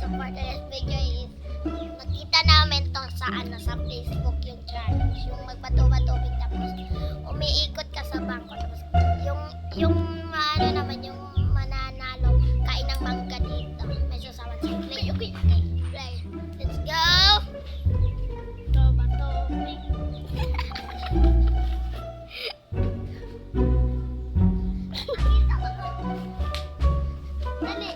So for today's video is nakita namin to sa sa Facebook yung challenge. Yung magbato-batubig tapos umiikot ka sa bangko. Tapos yung ano naman yung mananalo kain ng mangga dito. May sasama sa play. Okay. Play. Let's go! Bato-batubig. Dali.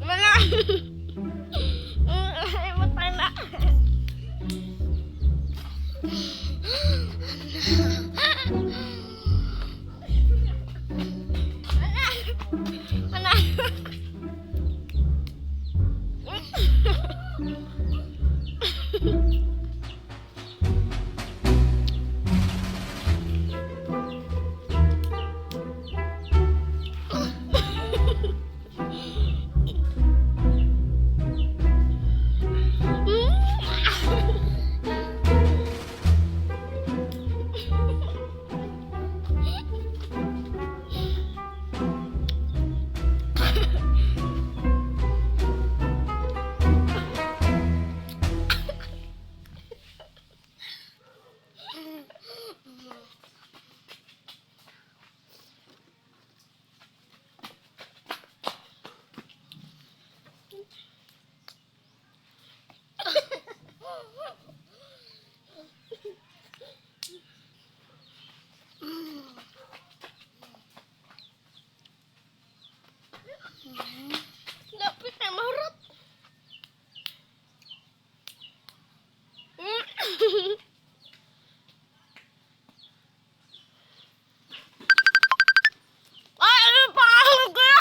Wala. Matay na. Mana? Lapit na marot. Ay, ano pa ako kaya?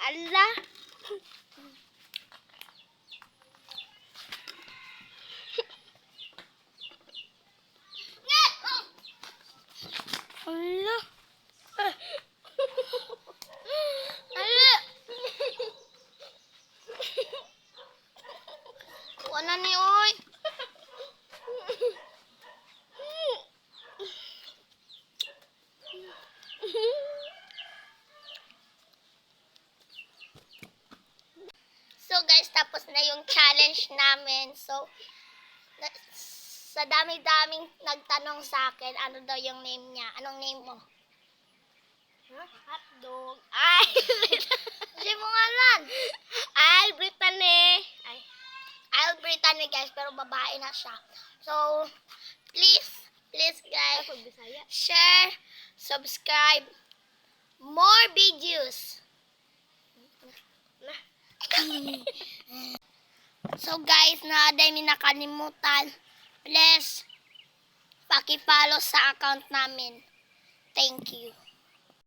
Allah. Allah. Allah. Wala ni oy. So guys, tapos na yung challenge namin. So, sa dami-daming nagtanong sa akin, ano daw yung name niya? Anong name mo? Hotdog. Ay! Hindi mo nga lang. Ay, Brittany. Ay, I'll Brittany guys, pero babae na siya. So, please guys, share, subscribe, more videos. So guys, naaday mi nakalimutan. Please, paki-follow sa account namin. Thank you.